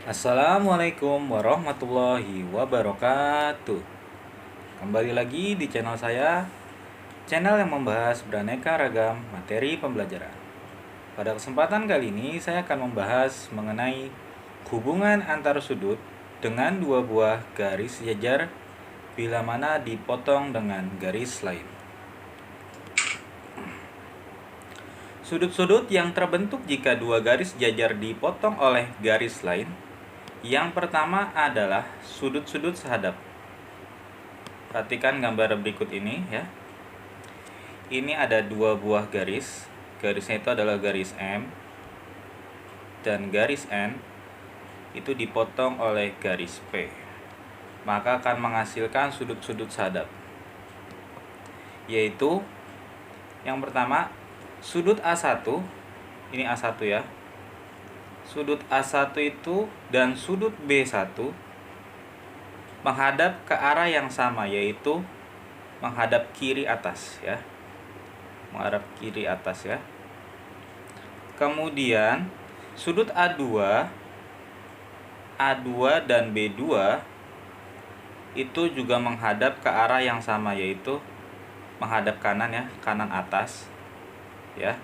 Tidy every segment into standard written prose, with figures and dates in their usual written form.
Assalamualaikum warahmatullahi wabarakatuh. Kembali lagi di channel saya, channel yang membahas beraneka ragam materi pembelajaran. Pada kesempatan kali ini saya akan membahas mengenai hubungan antar sudut dengan dua buah garis sejajar bila mana dipotong dengan garis lain. Sudut-sudut yang terbentuk jika dua garis sejajar dipotong oleh garis lain. Yang pertama adalah sudut-sudut sehadap. Perhatikan gambar berikut ini ya. Ini ada dua buah garis. Garisnya itu adalah garis M dan garis N itu dipotong oleh garis P. Maka akan menghasilkan sudut-sudut sehadap. Yaitu yang pertama sudut A1, ini A1 ya. Sudut A1 itu dan sudut B1 menghadap ke arah yang sama, yaitu menghadap kiri atas ya. Menghadap kiri atas ya. Kemudian sudut A2 dan B2 itu juga menghadap ke arah yang sama, yaitu menghadap kanan ya, kanan atas ya.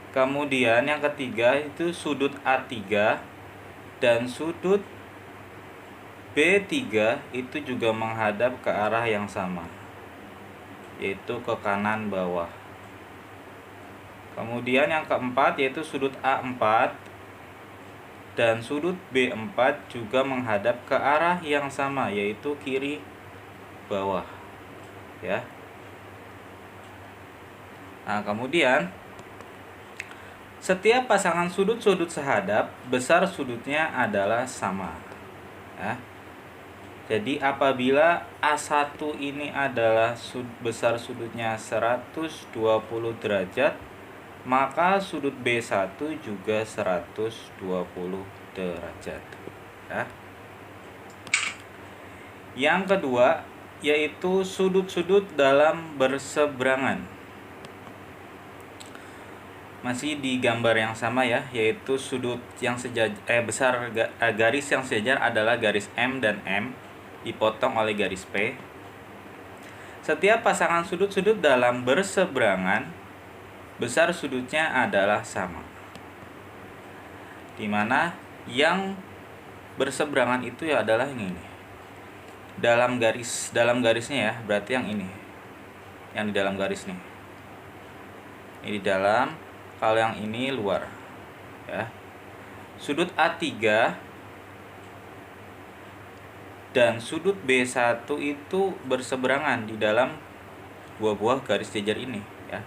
Kemudian yang ketiga itu sudut A3 dan sudut B3 itu juga menghadap ke arah yang sama, yaitu ke kanan bawah. Kemudian yang keempat yaitu sudut A4 dan sudut B4 juga menghadap ke arah yang sama, yaitu kiri bawah ya. Nah, kemudian setiap pasangan sudut-sudut sehadap, besar sudutnya adalah sama ya. Jadi apabila A1 ini adalah besar sudutnya 120 derajat, maka sudut B1 juga 120 derajat ya. Yang kedua yaitu sudut-sudut dalam berseberangan. Masih di gambar yang sama ya, yaitu sudut yang garis yang sejajar adalah garis M dan M dipotong oleh garis P. Setiap pasangan sudut-sudut dalam berseberangan, besar sudutnya adalah sama. Dimana yang berseberangan itu ya adalah ini. Dalam garisnya ya, berarti yang ini. Yang di dalam garis nih. Ini di dalam, kalau yang ini luar ya. Sudut A3 dan sudut B1 itu berseberangan di dalam dua buah garis sejajar ini ya.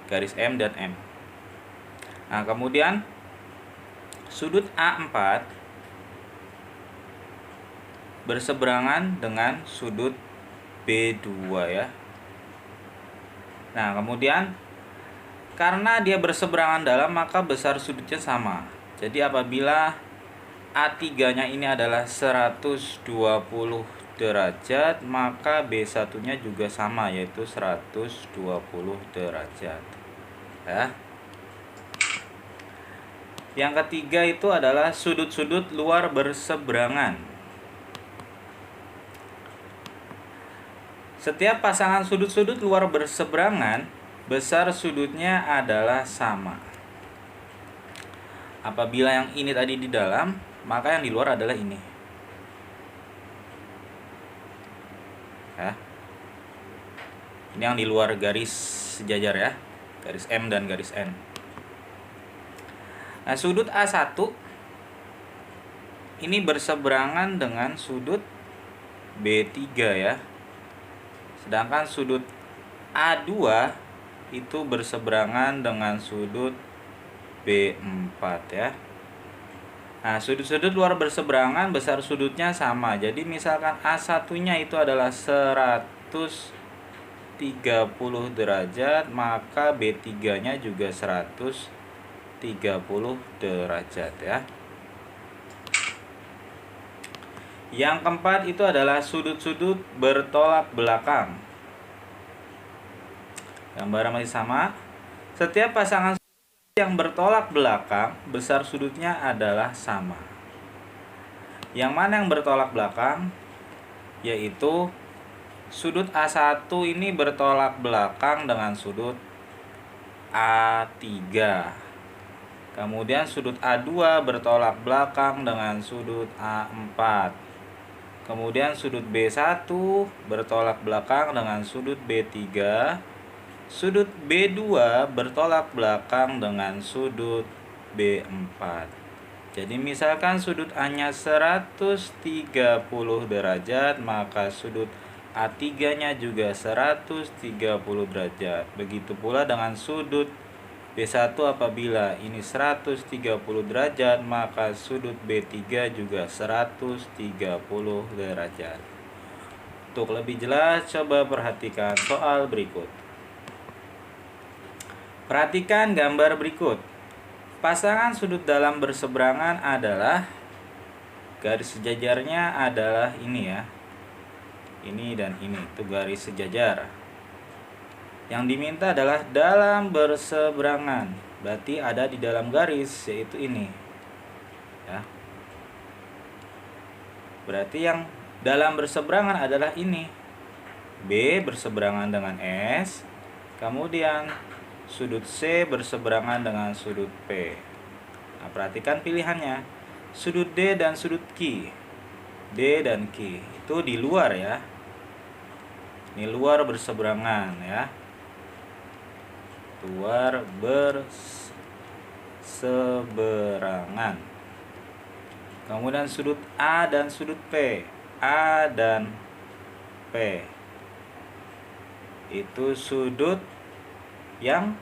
Garis M dan M. Nah, kemudian sudut A4 berseberangan dengan sudut B2 ya. Nah, kemudian karena dia berseberangan dalam, maka besar sudutnya sama. Jadi apabila A3-nya ini adalah 120 derajat, maka B1-nya juga sama, yaitu 120 derajat. Ya. Yang ketiga itu adalah sudut-sudut luar berseberangan. Setiap pasangan sudut-sudut luar berseberangan, besar sudutnya adalah sama. Apabila yang ini tadi di dalam, maka yang di luar adalah ini ya. Ini yang di luar garis sejajar ya, garis M dan garis N. Nah, sudut A1 ini berseberangan dengan sudut B3 ya. Sedangkan sudut A2 itu berseberangan dengan sudut B4 ya. Nah, sudut-sudut luar berseberangan, besar sudutnya sama. Jadi misalkan A1-nya itu adalah 130 derajat, maka B3-nya juga 130 derajat ya. Yang keempat itu adalah sudut-sudut bertolak belakang. Gambar masih sama. Setiap pasangan yang bertolak belakang, besar sudutnya adalah sama. Yang mana yang bertolak belakang? Yaitu sudut A1 ini bertolak belakang dengan sudut A3. Kemudian sudut A2 bertolak belakang dengan sudut A4. Kemudian sudut B1 bertolak belakang dengan sudut B3. Sudut B2 bertolak belakang dengan sudut B4. Jadi misalkan sudut A-nya 130 derajat, maka sudut A3-nya juga 130 derajat. Begitu pula dengan sudut B1 apabila ini 130 derajat, maka sudut B3 juga 130 derajat. Untuk lebih jelas, coba perhatikan soal berikut. Perhatikan gambar berikut. Pasangan sudut dalam berseberangan adalah, garis sejajarnya adalah ini ya. Ini dan ini, itu garis sejajar. Yang diminta adalah dalam berseberangan, berarti ada di dalam garis, yaitu ini ya. Berarti yang dalam berseberangan adalah ini. B berseberangan dengan S, kemudian sudut C berseberangan dengan sudut P. Nah, perhatikan pilihannya. Sudut D dan sudut Q. D dan Q itu di luar ya. Ini luar berseberangan ya. Luar berseberangan. Kemudian sudut A dan sudut P. A dan P itu sudut yang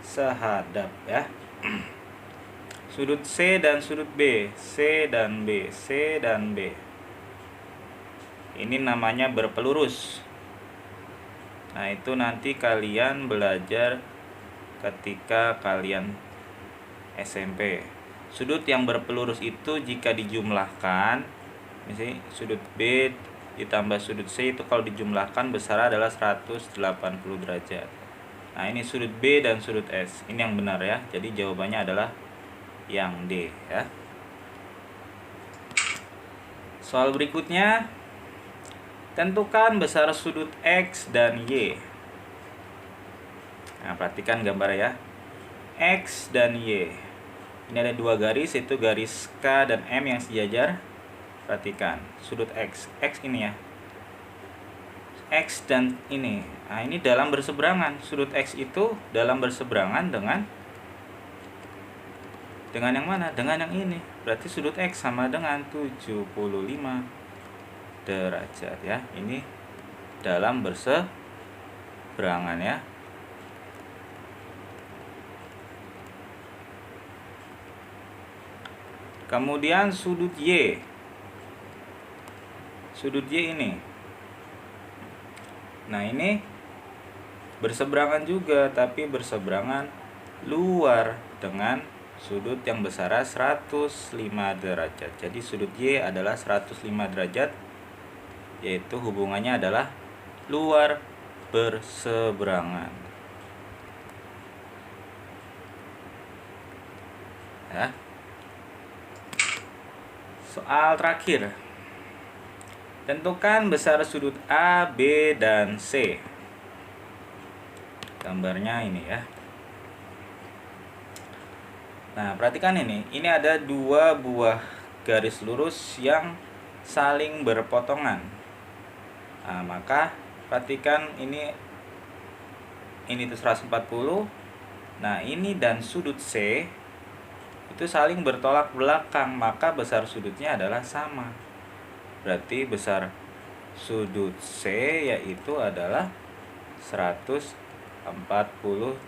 sehadap ya. Sudut C dan sudut B. C dan B. C dan B. Ini namanya berpelurus. Nah, itu nanti kalian belajar ketika kalian SMP. Sudut yang berpelurus itu jika dijumlahkan, misalnya sudut B ditambah sudut C itu kalau dijumlahkan besar adalah 180 derajat. Nah, ini sudut B dan sudut S. Ini yang benar ya. Jadi jawabannya adalah yang D ya. Soal berikutnya, tentukan besar sudut X dan Y. Nah, perhatikan gambar ya. X dan Y. Ini ada dua garis, yaitu garis K dan M yang sejajar. Perhatikan, sudut X. X ini ya. X dan ini. Nah, ini dalam berseberangan. Sudut X itu dalam berseberangan dengan yang mana? Dengan yang ini. Berarti sudut X sama dengan 75 derajat ya. Ini dalam berseberangan ya. Kemudian sudut Y. Sudut Y ini. Nah, ini berseberangan juga, tapi berseberangan luar dengan sudut yang besar 105 derajat. Jadi sudut Y adalah 105 derajat, yaitu hubungannya adalah luar berseberangan ya. Soal terakhir, tentukan besar sudut A, B, dan C. Gambarnya ini ya. Nah, perhatikan ini. Ini ada dua buah garis lurus yang saling berpotongan. Nah, maka perhatikan ini tuh 140. Nah, ini dan sudut C itu saling bertolak belakang, maka besar sudutnya adalah sama. Berarti besar sudut C yaitu adalah 140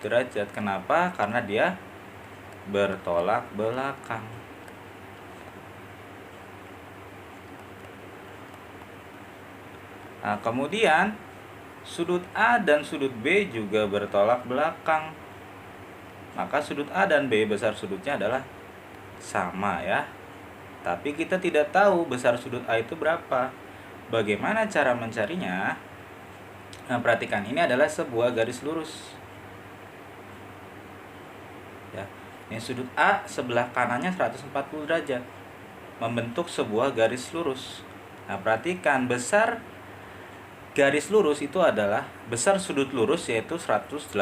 derajat. Kenapa? Karena dia bertolak belakang. Nah, kemudian sudut A dan sudut B juga bertolak belakang. Maka sudut A dan B besar sudutnya adalah sama ya. Tapi kita tidak tahu besar sudut A itu berapa. Bagaimana cara mencarinya? Nah, perhatikan, ini adalah sebuah garis lurus. Ya. Ini sudut A sebelah kanannya 140 derajat. membentuk sebuah garis lurus. Nah, perhatikan besar garis lurus itu adalah besar sudut lurus yaitu 180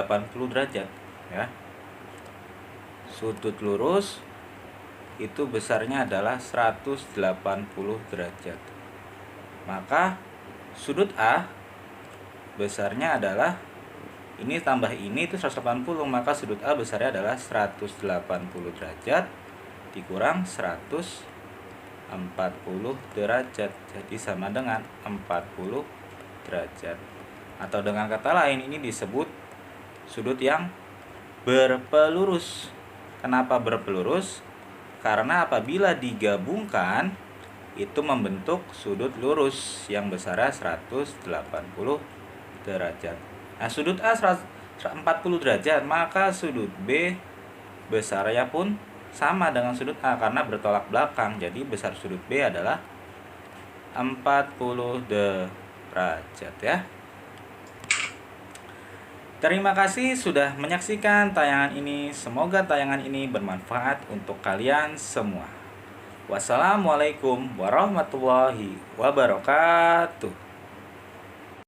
derajat ya. Sudut lurus itu besarnya adalah 180 derajat. Maka sudut A besarnya adalah ini tambah ini itu 180, maka sudut A besarnya adalah 180 derajat dikurang 140 derajat. Jadi sama dengan 40 derajat. Atau dengan kata lain ini disebut sudut yang berpelurus. Kenapa berpelurus? Karena apabila digabungkan itu membentuk sudut lurus yang besarnya 180 derajat. Nah, sudut A 40 derajat, maka sudut B besarnya pun sama dengan sudut A karena bertolak belakang. Jadi besar sudut B adalah 40 derajat ya. Terima kasih sudah menyaksikan tayangan ini. Semoga tayangan ini bermanfaat untuk kalian semua. Wassalamualaikum warahmatullahi wabarakatuh.